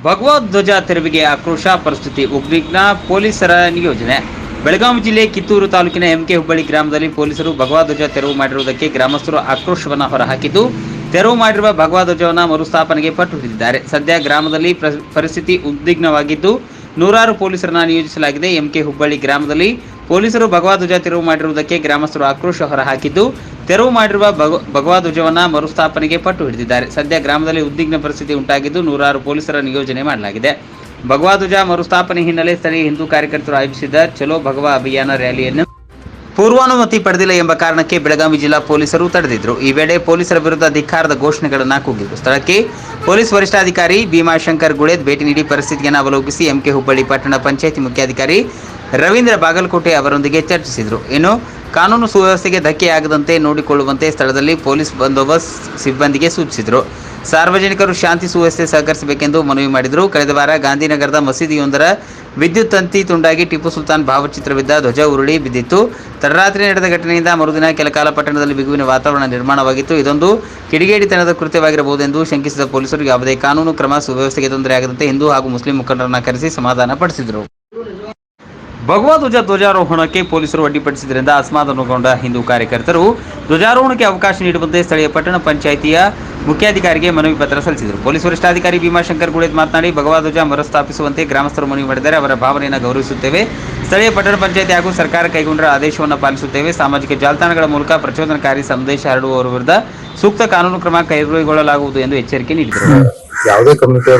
ಭಗವದ್ ಧ್ವಜ ತೆರವಿಗೆ ಆಕ್ರೋಶ, ಪರಿಸ್ಥಿತಿ ಉದ್ವಿಗ್ನ, ಪೊಲೀಸರ ನಿಯೋಜನೆ. ಬೆಳಗಾವಿ ಜಿಲ್ಲೆ ಕಿತ್ತೂರು ತಾಲೂಕಿನ ಎಂಕೆ ಹುಬ್ಬಳ್ಳಿ ಗ್ರಾಮದಲ್ಲಿ ಪೊಲೀಸರು ಭಗವದ್ ಧ್ವಜ ತೆರವು ಮಾಡಿರುವುದಕ್ಕೆ ಗ್ರಾಮಸ್ಥರು ಆಕ್ರೋಶವನ್ನು ಹೊರಹಾಕಿದ್ದು, ತೆರವು ಮಾಡಿರುವ ಭಗವದ್ ಧ್ವಜವನ್ನು ಮರುಸ್ಥಾಪನೆಗೆ ಪಟ್ಟು ಹಿಡಿದಿದ್ದಾರೆ. ಸದ್ಯ ಗ್ರಾಮದಲ್ಲಿ ಪರಿಸ್ಥಿತಿ ಉದ್ವಿಗ್ನವಾಗಿದ್ದು, ನೂರಾರು ಪೊಲೀಸರನ್ನು ನಿಯೋಜಿಸಲಾಗಿದೆ. ಎಂಕೆ ಹುಬ್ಬಳ್ಳಿ ಗ್ರಾಮದಲ್ಲಿ ಪೊಲೀಸರು ಭಗವದ್ ಧ್ವಜ ತೆರವು ಮಾಡಿರುವುದಕ್ಕೆ ಗ್ರಾಮಸ್ಥರು ಆಕ್ರೋಶ ಹೊರಹಾಕಿದ್ದು, ತೆರವು ಮಾಡಿರುವ ಭಗವದ್ ಧ್ವಜವನ್ನು ಮರುಸ್ಥಾಪನೆಗೆ ಪಟ್ಟು ಹಿಡಿದಿದ್ದಾರೆ. ಸದ್ಯ ಗ್ರಾಮದಲ್ಲಿ ಉದ್ವಿಗ್ನ ಪರಿಸ್ಥಿತಿ ಉಂಟಾಗಿದ್ದು, ನೂರಾರು ಪೊಲೀಸರ ನಿಯೋಜನೆ ಮಾಡಲಾಗಿದೆ. ಭಗವದ್ ಧ್ವಜ ಮರುಸ್ಥಾಪನೆ ಹಿನ್ನೆಲೆ ಸ್ಥಳೀಯ ಹಿಂದೂ ಕಾರ್ಯಕರ್ತರು ಆಯೋಜಿಸಿದ್ದ ಚಲೋ ಭಗವಾ ಅಭಿಯಾನ ರ್ಯಾಲಿಯನ್ನು ಪೂರ್ವಾನುಮತಿ ಪಡೆದಿಲ್ಲ ಎಂಬ ಕಾರಣಕ್ಕೆ ಬೆಳಗಾವಿ ಜಿಲ್ಲಾ ಪೊಲೀಸರು ತಡೆದಿದ್ದರು. ಈ ವೇಳೆ ಪೊಲೀಸರ ವಿರುದ್ಧ ಧಿಕ್ಕಾರದ ಘೋಷಣೆಗಳನ್ನು ಕೂಗಿದರು. ಸ್ಥಳಕ್ಕೆ ಪೊಲೀಸ್ ವರಿಷ್ಠಾಧಿಕಾರಿ ಭೀಮಾಶಂಕರ್ ಗುಳೇದ್ ಭೇಟಿ ನೀಡಿ ಪರಿಸ್ಥಿತಿಯನ್ನು ಅವಲೋಕಿಸಿ ಎಂಕೆ ಹುಬ್ಬಳ್ಳಿ ಪಟ್ಟಣ ಪಂಚಾಯಿತಿ ಮುಖ್ಯಾಧಿಕಾರಿ ರವೀಂದ್ರ ಬಾಗಲಕೋಟೆ ಅವರೊಂದಿಗೆ ಚರ್ಚಿಸಿದರು. ಇನ್ನು ಕಾನೂನು ಸುವ್ಯವಸ್ಥೆಗೆ ಧಕ್ಕೆಯಾಗದಂತೆ ನೋಡಿಕೊಳ್ಳುವಂತೆ ಸ್ಥಳದಲ್ಲಿ ಪೊಲೀಸ್ ಬಂದೋಬಸ್ತ್ ಸಿಬ್ಬಂದಿಗೆ ಸೂಚಿಸಿದರು. ಸಾರ್ವಜನಿಕರು ಶಾಂತಿ ಸುವ್ಯವಸ್ಥೆ ಸಹಕರಿಸಬೇಕೆಂದು ಮನವಿ ಮಾಡಿದರು. ಕಳೆದ ವಾರ ಗಾಂಧಿನಗರದ ಮಸೀದಿಯೊಂದರ ವಿದ್ಯುತ್ ತಂತಿ ತುಂಡಾಗಿ ಟಿಪ್ಪು ಸುಲ್ತಾನ್ ಭಾವಚಿತ್ರವಿದ್ದ ಧ್ವಜ ಉರುಳಿ ಬಿದ್ದಿತ್ತು. ತಡರಾತ್ರಿ ನಡೆದ ಘಟನೆಯಿಂದ ಮರುದಿನ ಕೆಲಕಾಲ ಪಟ್ಟಣದಲ್ಲಿ ಬಿಗುವಿನ ವಾತಾವರಣ ನಿರ್ಮಾಣವಾಗಿತ್ತು. ಇದೊಂದು ಕಿಡಿಗೇಡಿತನದ ಕೃತ್ಯವಾಗಿರಬಹುದೆಂದು ಶಂಕಿಸಿದ ಪೊಲೀಸರು ಯಾವುದೇ ಕಾನೂನು ಕ್ರಮ ಸುವ್ಯವಸ್ಥೆಗೆ ತೊಂದರೆಯಾಗದಂತೆ ಹಿಂದೂ ಹಾಗೂ ಮುಸ್ಲಿಂ ಮುಖಂಡರನ್ನು ಕರೆಸಿ ಸಮಾಧಾನ ಪಡಿಸಿದರು. ಭಗವದ್ ಧ್ವಜಾರೋಹಣಕ್ಕೆ ಪೊಲೀಸರು ಅಡ್ಡಿಪಡಿಸಿದ್ದರಿಂದ ಅಸಮಾಧಾನಗೊಂಡ ಹಿಂದೂ ಕಾರ್ಯಕರ್ತರು ಧ್ವಜಾರೋಹಣಕ್ಕೆ ಅವಕಾಶ ನೀಡುವಂತೆ ಸ್ಥಳೀಯ ಪಟ್ಟಣ ಪಂಚಾಯಿತಿಯ ಮುಖ್ಯಾಧಿಕಾರಿಗೆ ಮನವಿ ಪತ್ರ ಸಲ್ಲಿಸಿದರು. ಪೊಲೀಸ್ ವರಿಷ್ಠಾಧಿಕಾರಿ ಭೀಮಾಶಂಕರ್ ಗುಳೇದ್ ಮಾತನಾಡಿ, ಭಗವದ್ ಧ್ವಜ ಮರುಸ್ಥಾಪಿಸುವಂತೆ ಗ್ರಾಮಸ್ಥರು ಮನವಿ ಮಾಡಿದ್ದಾರೆ. ಅವರ ಭಾವನೆಯನ್ನು ಗೌರವಿಸುತ್ತೇವೆ. ಸ್ಥಳೀಯ ಪಟ್ಟಣ ಪಂಚಾಯಿತಿ ಹಾಗೂ ಸರ್ಕಾರ ಕೈಗೊಂಡ ಆದೇಶವನ್ನು ಪಾಲಿಸುತ್ತೇವೆ. ಸಾಮಾಜಿಕ ಜಾಲತಾಣಗಳ ಮೂಲಕ ಪ್ರಚೋದನಕಾರಿ ಸಂದೇಶ ಹರಡುವವರ ವಿರುದ್ಧ ಸೂಕ್ತ ಕಾನೂನು ಕ್ರಮ ಕೈಗೊಳ್ಳಲಾಗುವುದು ಎಂದು ಎಚ್ಚರಿಕೆ ನೀಡಿದರು. ಯಾವುದೇ ಕಮ್ಯುನಿಟಿ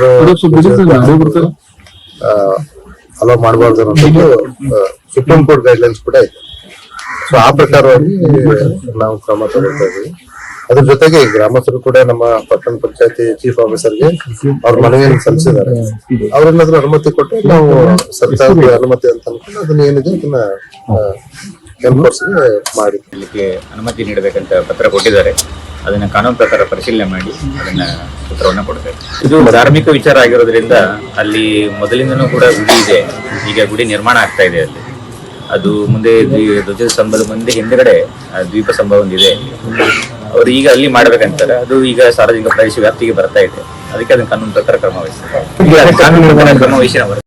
ಅಲೋ ಮಾಡಬಾರ್ದು ಅನ್ನೋದು ಸುಪ್ರೀಂ ಕೋರ್ಟ್ ಗೈಡ್ಲೈನ್ಸ್ ಕೂಡ ಇದೆ. ಸೊ ಆ ಪ್ರಕಾರವಾಗಿ ನಾವು ಕ್ರಮ ತಗೊಳ್ತಾ ಇದ್ದೀವಿ. ಅದ್ರ ಜೊತೆಗೆ ಗ್ರಾಮಸ್ಥರು ಕೂಡ ನಮ್ಮ ಪಟ್ಟಣ ಪಂಚಾಯತಿ ಚೀಫ್ ಆಫೀಸರ್ಗೆ ಅವ್ರ ಮನವಿಯನ್ನು ಸಲ್ಲಿಸಿದ್ದಾರೆ. ಅವ್ರೇನಾದ್ರೂ ಅನುಮತಿ ಕೊಟ್ಟರೆ ನಾವು ಸರ್ಕಾರದ ಅನುಮತಿ ಅಂತ ಅನ್ಕೊಂಡು ಅದನ್ನ ಏನಿದೆ ಅದನ್ನ ಮಾಡಲಿಕ್ಕೆ ಅನುಮತಿ ನೀಡಬೇಕಂತ ಪತ್ರ ಕೊಟ್ಟಿದ್ದಾರೆ. ಅದನ್ನ ಕಾನೂನು ಪ್ರಕಾರ ಪರಿಶೀಲನೆ ಮಾಡಿ ಅದನ್ನ ಉತ್ತರವನ್ನ ಕೊಡ್ತೇವೆ. ಇದು ಧಾರ್ಮಿಕ ವಿಚಾರ ಆಗಿರೋದ್ರಿಂದ ಅಲ್ಲಿ ಮೊದಲಿಂದನೂ ಕೂಡ ಗುಡಿ ಇದೆ. ಈಗ ಗುಡಿ ನಿರ್ಮಾಣ ಆಗ್ತಾ ಇದೆ ಅಲ್ಲಿ. ಅದು ಮುಂದೆ ಧ್ವಜದ ಸ್ತಂಭದ ಮುಂದೆ ಹಿಂದೆಗಡೆ ದ್ವೀಪ ಸ್ತಂಭ ಒಂದಿದೆ. ಅವರು ಈಗ ಅಲ್ಲಿ ಮಾಡ್ಬೇಕಂತಾರೆ. ಅದು ಈಗ ಸಾರ್ವಜನಿಕ ಪ್ರದೇಶ ವ್ಯಾಪ್ತಿಗೆ ಬರ್ತಾ ಇದೆ. ಅದಕ್ಕೆ ಅದನ್ನ ಕಾನೂನು ಪ್ರಕಾರ ಕ್ರಮ ವಹಿಸ್ತಾರೆ.